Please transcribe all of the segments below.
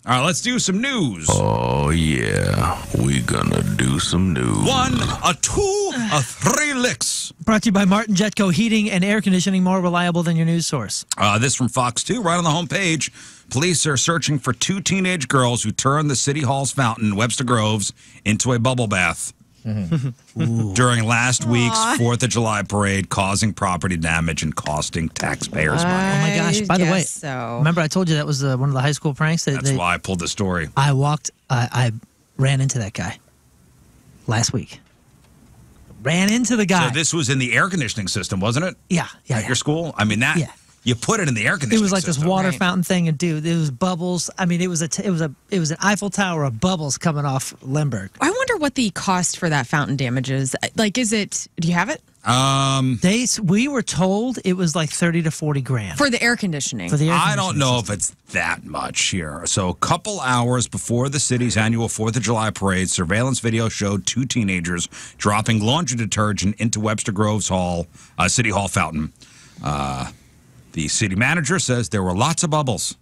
All right, let's do some news. Oh, yeah. We gonna do some news. 1, a 2, a 3 licks. Brought to you by Martin Jetco Heating and Air Conditioning, more reliable than your news source. This from Fox 2, right on the homepage. Police are searching for 2 teenage girls who turned the City Hall's fountain, Webster Groves, into a bubble bath. During last week's 4th of July parade, causing property damage and costing taxpayers money. Oh, my gosh. By the way, so. remember I told you that was one of the high school pranks? That's why I pulled the story. I ran into that guy last week. Ran into the guy. So this was in the air conditioning system, wasn't it? Yeah. At your school? I mean, that... Yeah. You put it in the air conditioning. It was like system. this water fountain thing, and dude, it was bubbles. I mean, it was an Eiffel Tower of bubbles coming off Limburg. I wonder what the cost for that fountain damage is. Like, is it? Do you have it? We were told it was like 30 to 40 grand For the air conditioning. I don't know if it's that much here. So a couple hours before the city's annual 4th of July parade, surveillance video showed 2 teenagers dropping laundry detergent into Webster Groves City Hall fountain. The city manager says there were lots of bubbles.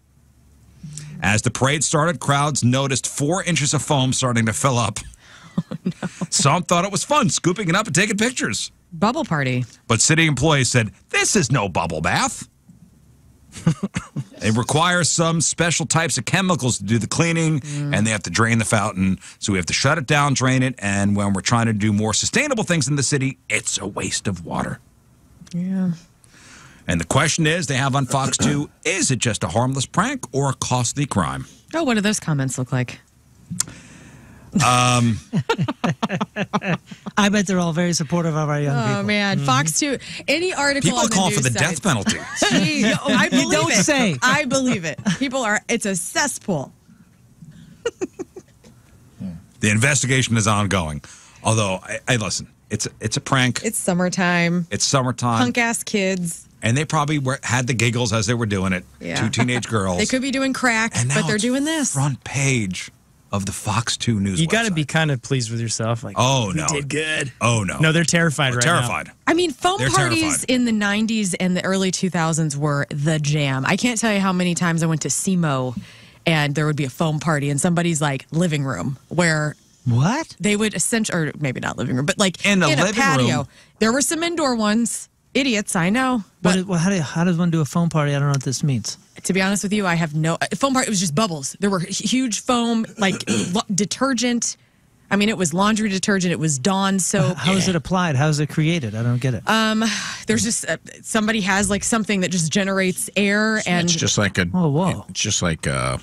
As the parade started, crowds noticed 4 inches of foam starting to fill up. Oh, no. Some thought it was fun, scooping it up and taking pictures. Bubble party. But city employees said, this is no bubble bath. It requires some special types of chemicals to do the cleaning, and they have to drain the fountain. So we have to shut it down, drain it, and when we're trying to do more sustainable things in the city, it's a waste of water. Yeah. And the question is, they have on Fox 2, is it just a harmless prank or a costly crime? Oh, what do those comments look like? I bet they're all very supportive of our young people. Oh, man. Fox 2, any article People on are calling the for the news death site- penalty. I believe don't it. say. I believe it. People are, it's a cesspool. The investigation is ongoing. Although, I listen, it's a prank. It's summertime. It's summertime. Punk-ass kids. And they probably had the giggles as they were doing it. Yeah. 2 teenage girls. They could be doing crack, And now but they're it's doing this. Front page of the Fox 2 news You got to website. be kind of pleased with yourself. Like, Oh, you no. did good. Oh, no. No, they're terrified They're right terrified. I mean, foam They're parties terrified. in the 90s and the early 2000s were the jam. I can't tell you how many times I went to SEMO and there would be a foam party in somebody's like living room where What? they would essentially, or maybe not living room, but like In the a living patio. room? There were some indoor ones. Idiots, I know. But How does one do a phone party? I don't know what this means. to be honest with you, I have no foam party. It was just bubbles. There were huge foam, like detergent. I mean, it was laundry detergent. It was Dawn soap. How is it applied? How is it created? I don't get it. There's just somebody has like something that just generates air and It's just like a it's just like a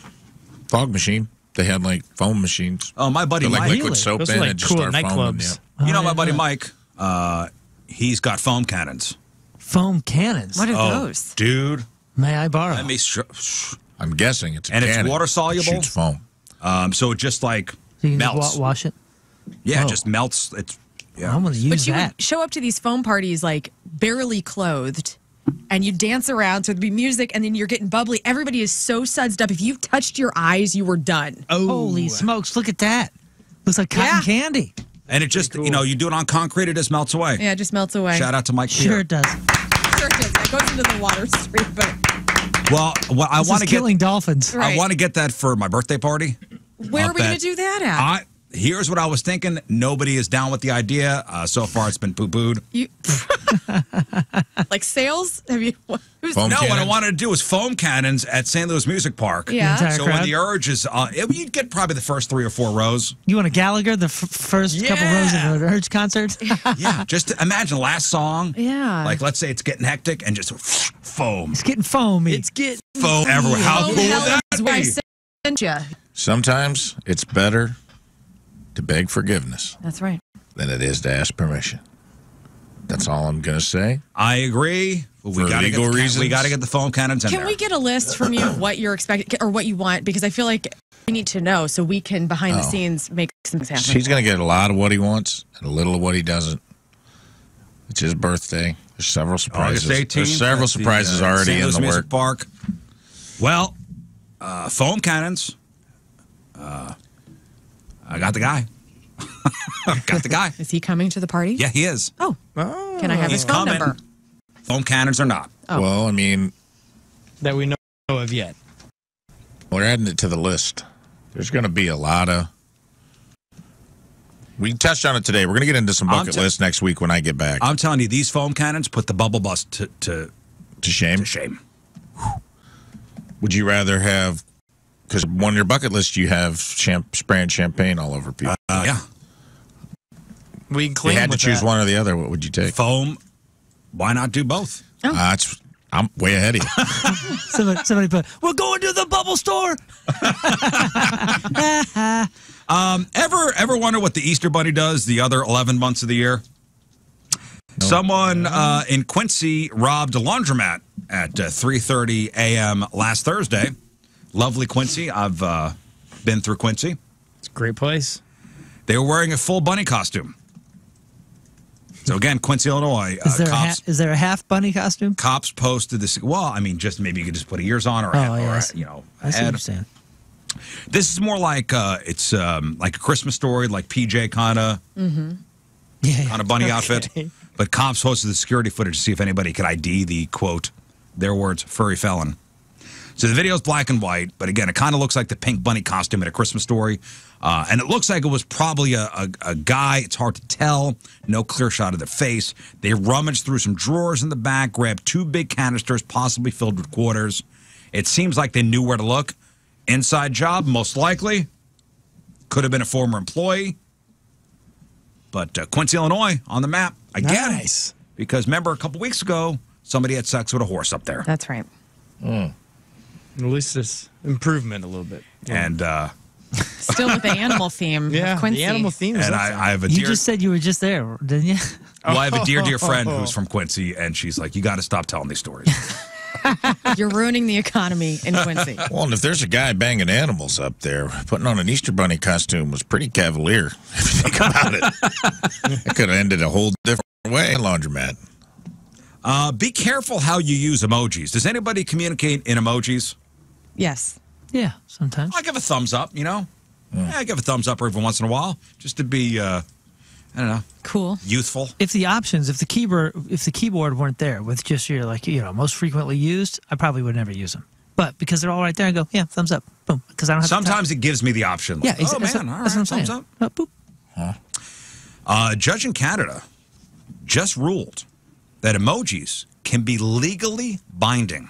fog machine. They had like foam machines. Oh, my buddy Put, like Mike. liquid soap Those are in like and just cool start foaming. nightclubs. Yeah. You know my yeah, buddy yeah. Mike? He's got foam cannons. Foam cannons. what are Oh, those? dude. May I borrow? Let me I'm guessing it's a And it's cannon. water soluble? Shoots foam. so it just like so you can melts. just wash it? Yeah, Oh. it just melts. It's yeah. I'm going to use But you that. would show up to these foam parties like barely clothed, and you dance around. So there'd be music, and then you're getting bubbly. Everybody is so sudsed up. If you touched your eyes, you were done. Oh, Holy smokes, look at that. Looks like cotton Yeah. candy. And it just, you do it on concrete, it just melts away. Yeah, it just melts away. Shout out to Mike Sure Peter. it does. Sure it does. That goes into the water stream, but Well, I This want is to killing get dolphins. Right. I want to get that for my birthday party. where I'll are we going bet. to do that at? Here's what I was thinking. Nobody is down with the idea. So far, it's been poo-pooed. You, like sales? Have you? Who's, Foam No, what I cannon? wanted to do was foam cannons at St. Louis Music Park. Yeah. Entire So when crowd? the urge is, you'd get probably the first 3 or 4 rows. You want a Gallagher, the first couple rows of an Urge concert? Yeah, just imagine last song. Yeah. Like, let's say it's getting hectic and just foam. It's getting foamy. It's getting Foam everywhere. How Oh, cool hell, would that that's why I be? sent you. Sometimes it's better to beg forgiveness That's right. than it is to ask permission. That's all I'm going to say. I agree. But For gotta legal get reasons. We got to get the foam cannons in Can there. we get a list from you of what you're expecting or what you want? Because I feel like we need to know so we can behind the scenes make some things happen. He's going to get a lot of what he wants and a little of what he doesn't. It's his birthday. There's several surprises. August 18th. There's several at the, surprises already St. in Louis the Music work. Park. Well, foam cannons. I got the guy. Got the guy. Is he coming to the party? Yeah, he is. Oh, can I have He's his phone coming. number? Foam cannons or not. Oh. Well, I mean, that we know of yet. We're adding it to the list. There's going to be a lot of. We touched on it today. We're going to get into some bucket lists next week when I get back. I'm telling you, these foam cannons put the bubble bust to shame. To shame. Would you rather have? Because on your bucket list, you have spraying champagne all over people. Yeah. We can clean. You had to with choose that. one or the other. What would you take? Foam. Why not do both? I'm way ahead of you. Somebody put, we're going to the bubble store. Ever wonder what the Easter Bunny does the other 11 months of the year? No. Someone in Quincy robbed a laundromat at 3:30 a.m. last Thursday. Lovely Quincy. I've been through Quincy. It's a great place. They were wearing a full bunny costume. So again, Quincy, Illinois. Is there a half bunny costume? Cops posted this. Well, I mean, just maybe you could just put ears on or a I head. see what you're saying. This is more like it's like a Christmas story, like PJ kind of bunny outfit. But cops posted the security footage to see if anybody could ID the quote, their words, furry felon. So the video is black and white, but again, it kind of looks like the pink bunny costume in A Christmas Story. And it looks like it was probably a guy. It's hard to tell. No clear shot of the face. They rummaged through some drawers in the back, grabbed 2 big canisters, possibly filled with quarters. It seems like they knew where to look. Inside job, most likely. Could have been a former employee. But Quincy, Illinois, on the map again. Nice. Because remember, a couple weeks ago, somebody had sex with a horse up there. That's right. At least it's improvement a little bit. And still with the animal theme. Yeah, of Quincy. the animal theme. And I have a You dear, just said you were just there, didn't you? well, I have a dear friend who's from Quincy, and she's like, you got to stop telling these stories. You're ruining the economy in Quincy. Well, and if there's a guy banging animals up there, putting on an Easter Bunny costume was pretty cavalier, if you think about it. It could have ended a whole different way, laundromat. Be careful how you use emojis. Does anybody communicate in emojis? Yes. Yeah, sometimes. I give a thumbs up, you know? Yeah, I give a thumbs up every once in a while, just to be, I don't know, Cool. youthful. If the keyboard weren't there with just your most frequently used, I probably would never use them. But because they're all right there, I go, yeah, thumbs up, boom. Because I don't have. Sometimes it gives me the option. Like, yeah, oh that's man, all right, what I'm saying. thumbs up. Boop. Judge in Canada just ruled that emojis can be legally binding.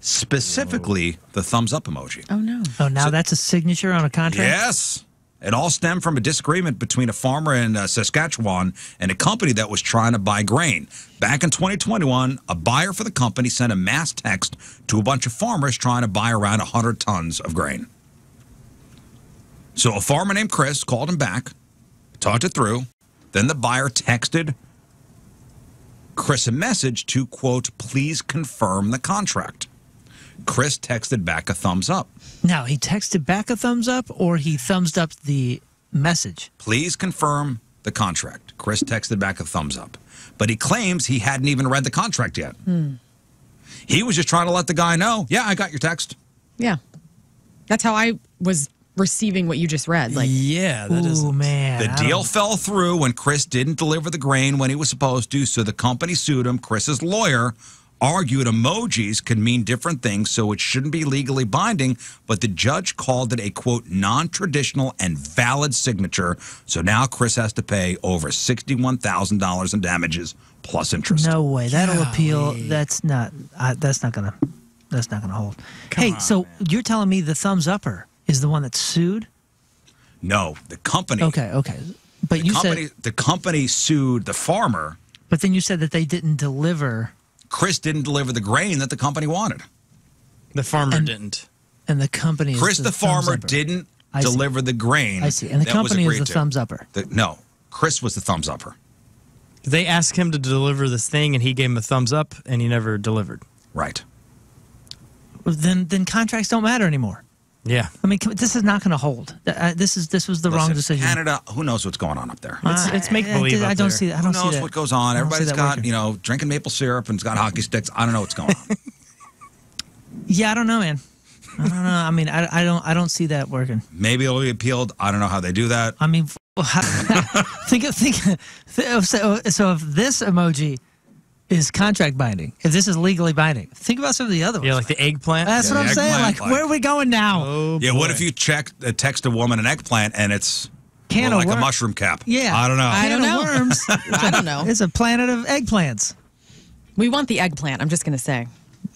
Specifically, the thumbs up emoji. Oh, no. Oh, now that's a signature on a contract? Yes. It all stemmed from a disagreement between a farmer in Saskatchewan and a company that was trying to buy grain. Back in 2021, a buyer for the company sent a mass text to a bunch of farmers trying to buy around 100 tons of grain. So a farmer named Chris called him back, talked it through. Then the buyer texted Chris a message to, quote, please confirm the contract. Chris texted back a thumbs up. Now, he texted back a thumbs up or he thumbs up the message? Please confirm the contract. Chris texted back a thumbs up. But he claims he hadn't even read the contract yet. He was just trying to let the guy know, yeah, I got your text. Yeah. That's how I was receiving what you just read. Like, yeah, that is. Ooh, man. The deal fell through when Chris didn't deliver the grain when he was supposed to, so the company sued him. Chris's lawyer argued emojis could mean different things, so it shouldn't be legally binding, but the judge called it a, quote, non-traditional and valid signature, so now Chris has to pay over $61,000 in damages plus interest. No way. That'll appeal. That's not gonna hold. So you're telling me the thumbs upper is the one that's sued? No, the company. Okay. But The company sued the farmer. But then you said that they didn't deliver. Chris didn't deliver the grain that the company wanted. The farmer didn't. And the company is Chris, the farmer, thumbs upper. didn't I see. deliver the grain. I see. And the that was company is agreed the to. thumbs upper. No, Chris was the thumbs upper. They asked him to deliver this thing, and he gave him a thumbs up, and he never delivered. Right. Then contracts don't matter anymore. Yeah. I mean, this is not going to hold. This was the wrong decision. Canada, who knows what's going on up there? It's make believe. I don't see that. I don't Who see knows that. what goes on? I don't see Everybody's that got, working. drinking maple syrup and it's got hockey sticks. I don't know what's going on. Yeah, I don't know, man. I don't know. I mean, I don't see that working. Maybe it'll be appealed. I don't know how they do that. I mean, so if this emoji is contract binding. If this is legally binding, think about some of the other ones. Yeah, like the eggplant. That's what I'm saying. eggplant, Like, where are we going now? Oh, Yeah, what boy. if you text a woman an eggplant and it's Can more of like a worm- mushroom cap? Yeah. I don't know. I don't Can know. of worms. I don't know. It's a planet of eggplants. We want the eggplant. I'm just going to say.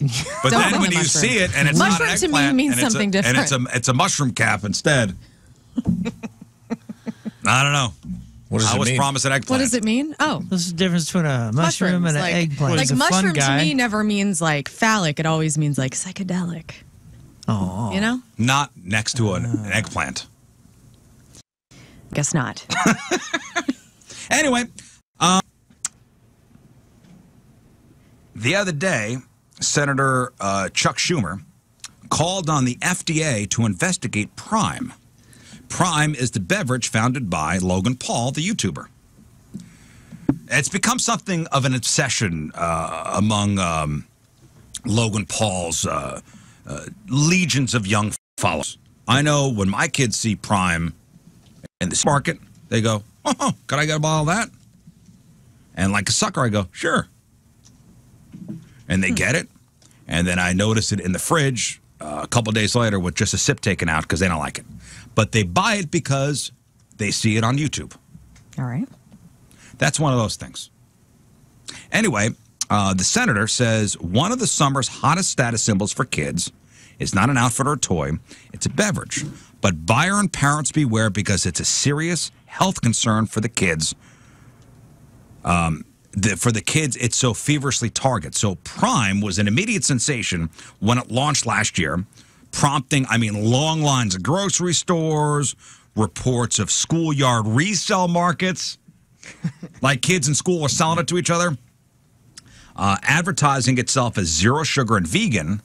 But Don't then want when the you mushroom. see it and it's Mushroom not an to me eggplant, means and it's something and different. it's a mushroom cap instead. I don't know. What does I it was mean? promised an eggplant. What does it mean? Oh, This is the difference between a mushroom mushrooms. and an like, eggplant. Like He's a fun mushroom to guy. me never means like phallic. It always means like psychedelic. Oh. You know? Not next to an eggplant. Guess not. Anyway, the other day, Senator Chuck Schumer called on the FDA to investigate Prime. Prime is the beverage founded by Logan Paul, the YouTuber. It's become something of an obsession among Logan Paul's legions of young followers. I know when my kids see Prime in the market, they go, "Oh, can I get a bottle of that?" And like a sucker, I go, "Sure." And they get it. And then I notice it in the fridge a couple days later with just a sip taken out because they don't like it. But they buy it because they see it on YouTube. All right. That's one of those things. Anyway, the senator says one of the summer's hottest status symbols for kids is not an outfit or a toy, it's a beverage. But buyer and parents beware because it's a serious health concern for the kids. For the kids, it's so feverishly targeted. So Prime was an immediate sensation when it launched last year, prompting, long lines of grocery stores, reports of schoolyard resale markets, like kids in school are selling it to each other, advertising itself as zero sugar and vegan.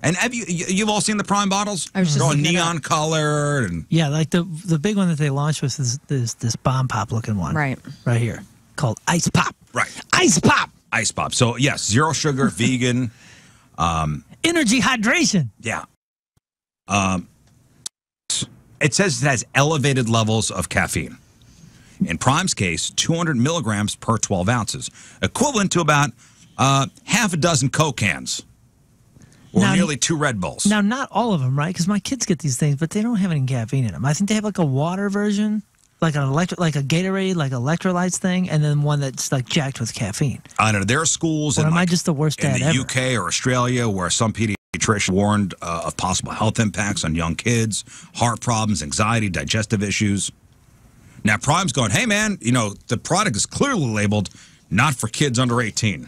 And have you've all seen the Prime bottles? I was just They're all looking it neon colored and Yeah, like the big one that they launched was this bomb pop looking one. Right. Right here. Called Ice Pop. right. Ice Pop. Ice pop. So yes, zero sugar, vegan. Energy hydration. Yeah. It says it has elevated levels of caffeine. In Prime's case, 200 milligrams per 12 ounces, equivalent to about half a dozen Coke cans, or Now- nearly 2 Red Bulls. Now, not all of them, right? Because my kids get these things, but they don't have any caffeine in them. I think they have like a water version, like a Gatorade, like electrolytes thing, and then one that's like jacked with caffeine. I know there are schools Or in, am I like, just the worst in dad the ever? UK or Australia where some pediatrician warned of possible health impacts on young kids, heart problems, anxiety, digestive issues. Now, Prime's going, hey, man, the product is clearly labeled not for kids under 18.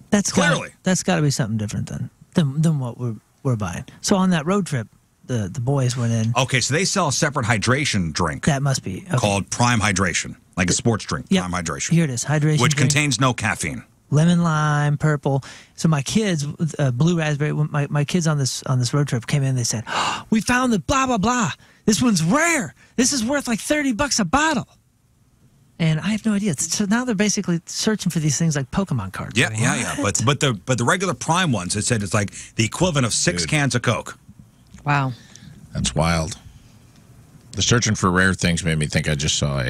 That's Clearly. that's got to be something different than what we're buying. So on that road trip, the boys went in. Okay, so they sell a separate hydration drink That must be okay. called Prime Hydration, like a sports drink, Yep. Prime Hydration, Here it is, hydration which drink. contains no caffeine. Lemon lime, purple. So my kids, blue raspberry. My kids on this road trip came in. They said, oh, "We found the blah blah blah. This one's rare. This is worth like $30 a bottle." And I have no idea. So now they're basically searching for these things like Pokemon cards. Yeah. But the regular Prime ones, it said it's like the equivalent of 6 cans of Coke. Wow. That's wild. The searching for rare things made me think I just saw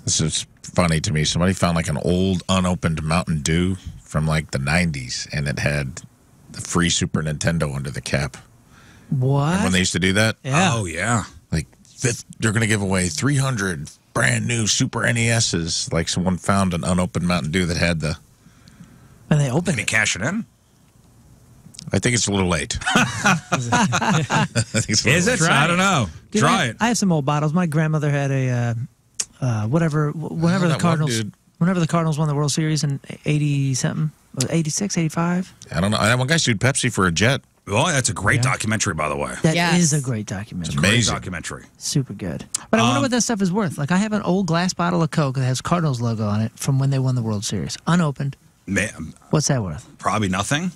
this is funny to me. Somebody found like an old unopened Mountain Dew from like the 90s, and it had the free Super Nintendo under the cap. What? When they used to do that? Yeah. Oh, yeah. Like, they're going to give away 300 brand new Super NESs. Like, someone found an unopened Mountain Dew that had the... And they opened Can you it. cash it in? I think it's a little late. I think it's a little Is it? late. I don't know. Dude, Try it. I have some old bottles. My grandmother had a whenever that the one Cardinals dude. whenever the Cardinals won the World Series in 80 something, 86, 85. I don't know. That one guy sued Pepsi for a jet. Oh, that's a great documentary, by the way. That is Yes. a great documentary. Great Amazing. documentary. Super good. But I wonder what that stuff is worth. Like I have an old glass bottle of Coke that has Cardinals logo on it from when they won the World Series, unopened. What's that worth? Probably nothing.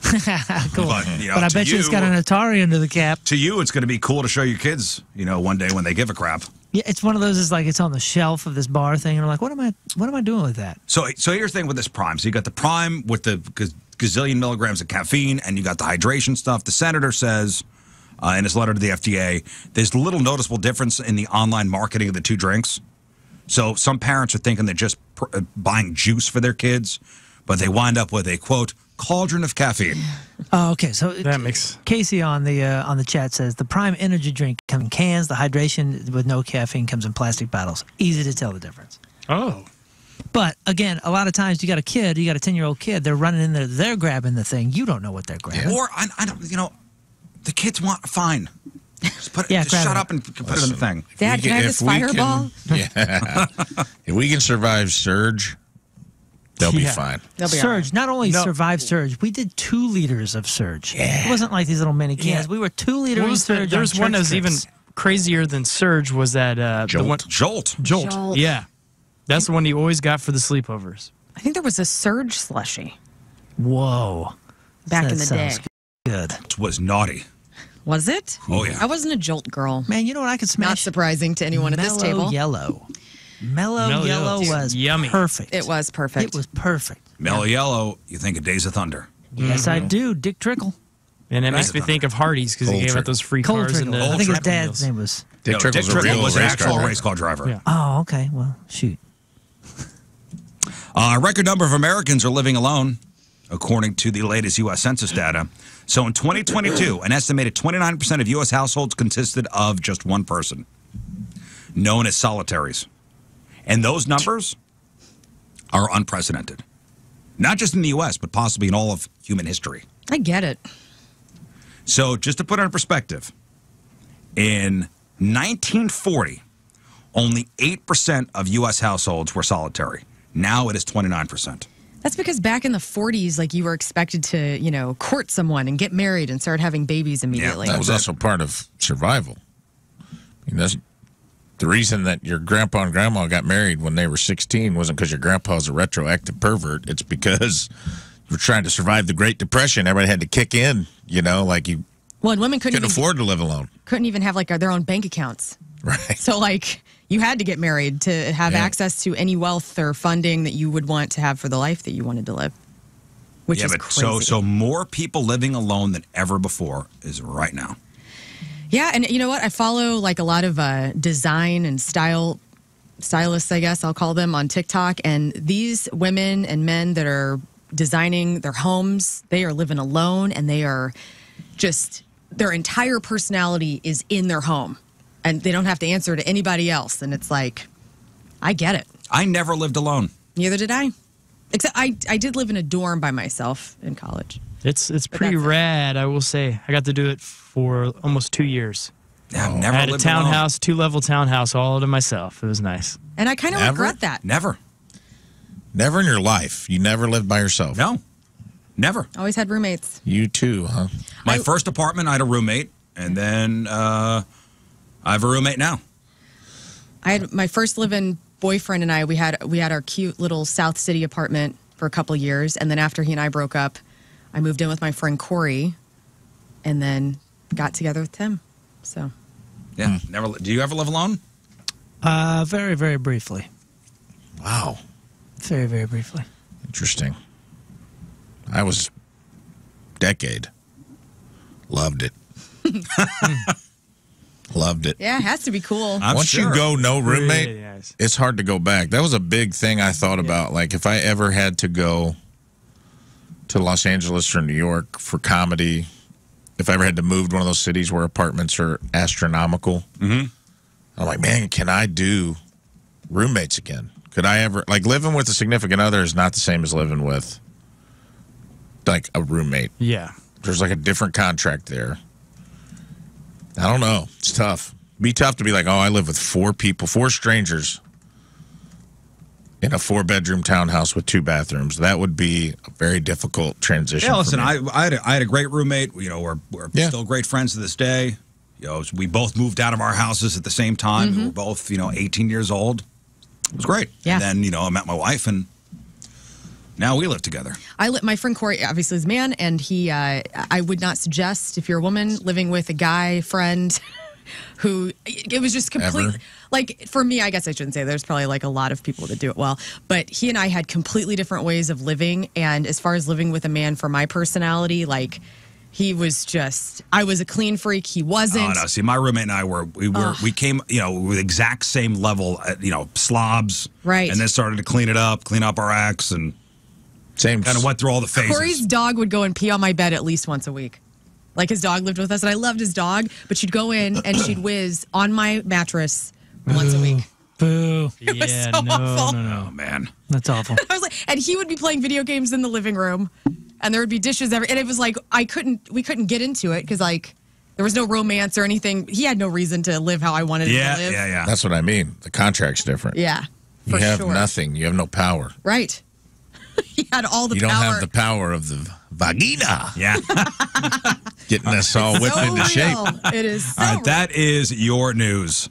Cool. But, But I bet you it's got an Atari under the cap. To you, it's going to be cool to show your kids, one day when they give a crap. Yeah, it's one of those. It's like it's on the shelf of this bar thing, and I'm like, what am I doing with that? So here's the thing with this Prime. So you got the Prime with the gazillion milligrams of caffeine, and you got the hydration stuff. The senator says in his letter to the FDA, there's little noticeable difference in the online marketing of the two drinks. So some parents are thinking they're just buying juice for their kids, but they wind up with a, quote, cauldron of caffeine. Oh, okay. So That makes Casey on the chat says the Prime energy drink comes in cans. The hydration with no caffeine comes in plastic bottles. Easy to tell the difference. Oh. But again, a lot of times you got a 10-year-old kid, they're running in there, they're grabbing the thing. You don't know what they're grabbing. Or, I don't, the kids want, fine. Just, just grab shut it. up and put it in the thing. Dad, can I have this fireball? Yeah. If we can survive surge, they'll be fine. They'll be all Surge, right. not only survived Surge, we did 2 liters of Surge. Yeah. It wasn't like these little mini cans. Yeah. We were 2 liters What of was the, Surge. there's on one that church was even trips. crazier than Surge. Was that the one? Jolt. Jolt. Yeah. That's the one you always got for the sleepovers. I think there was a Surge slushy Whoa. back That in the day. sounds good. It was naughty. Was it? Oh, yeah. I wasn't a Jolt girl. Man, you know what I could smash? Not surprising to anyone at this Mellow table. Yellow. Mellow Mellow Yellow Yellow. was Yummy. perfect. It was perfect. It was perfect. Mellow Yellow, you think of Days of Thunder. Yes, I do. Dick Trickle. And it makes me think of Hardee's because he Cold gave out Trickle. those free Cold cars. And Trickle. the I think his Happy dad's Meals. name was. Dick No, Trickle's Dick a Trickle real was an race actual car race car driver. Yeah. Oh, okay. Well, shoot. A record number of Americans are living alone, according to the latest U.S. Census data. So in 2022, an estimated 29% of U.S. households consisted of just one person, known as solitaries. And those numbers are unprecedented. Not just in the U.S., but possibly in all of human history. I get it. So just to put it in perspective, in 1940, only 8% of U.S. households were solitary. Now it is 29%. That's because back in the 40s, like you were expected to, court someone and get married and start having babies immediately. That was also part of survival. I mean, that's the reason that your grandpa and grandma got married when they were 16 wasn't because your grandpa was a retroactive pervert. It's because you were trying to survive the Great Depression. Everybody had to kick in, like you Well, and women couldn't afford to live alone. couldn't even have like their own bank accounts. Right. So like you had to get married to have access to any wealth or funding that you would want to have for the life that you wanted to live. Which is crazy. so more people living alone than ever before is right now. Yeah, and you know what? I follow like a lot of design and stylists, I guess I'll call them, on TikTok. And these women and men that are designing their homes, they are living alone and they are just, their entire personality is in their home. And they don't have to answer to anybody else. And it's like, I get it. I never lived alone. Neither did I. Except I did live in a dorm by myself in college. It's pretty that's it. rad, I will say. I got to do it for almost 2 years. Yeah, I've I never had a lived alone. townhouse, 2-level townhouse, all to myself. It was nice. And I kind of Never? regret that. Never. Never in your life. You never lived by yourself. No. Never. Always had roommates. You too, huh? My first apartment, I had a roommate, and then I have a roommate now. I had my first live-in boyfriend and I. We had our cute little South City apartment for a couple years, and then after he and I broke up, I moved in with my friend Corey, and then got together with Tim. So Yeah. Never. Do you ever live alone? Very, very briefly. Wow. Very, very briefly. Interesting. I was decade. Loved it. Loved it. yeah, it has to be cool. I'm Once sure. you go no roommate, Really nice. it's hard to go back. That was a big thing I thought about. Like if I ever had to go to Los Angeles or New York for comedy, if I ever had to move to one of those cities where apartments are astronomical, I'm like, man, can I do roommates again? Could I ever, like living with a significant other is not the same as living with like a roommate. Yeah. There's like a different contract there. I don't know. It's tough. Be tough to be like, oh, I live with 4 people, 4 strangers in a 4-bedroom townhouse with 2 bathrooms. That would be a very difficult transition. Yeah, for listen, me. I had a great roommate. We're still great friends to this day. We both moved out of our houses at the same time. We were both 18 years old. It was great. Yeah. And then I met my wife, and now we live together. My friend Corey obviously is a man, and he. I would not suggest if you're a woman living with a guy friend who it was just completely Ever? like for me. I guess I shouldn't say there's probably like a lot of people that do it well, but he and I had completely different ways of living. And as far as living with a man for my personality, like He was just, I was a clean freak. He wasn't. Oh, no. See, my roommate and I we came, with the exact same level, slobs. Right. And then started to clean up our acts and Same. kind of went through all the phases. Corey's dog would go and pee on my bed at least once a week. Like his dog lived with us, and I loved his dog, but she'd go in and she'd whiz on my mattress once a week. Boo. It was so no, awful. no. Oh, man. That's awful. I was like, and he would be playing video games in the living room, and there would be dishes and it was like we couldn't get into it because like there was no romance or anything. He had no reason to live how I wanted him to live. Yeah. That's what I mean. The contract's different. Yeah, You for have sure. nothing. You have no power. Right. He had all the You don't power. have the power of the vagina Yeah. getting us all whipped so into shape. real. It is so All right, real. that is your news.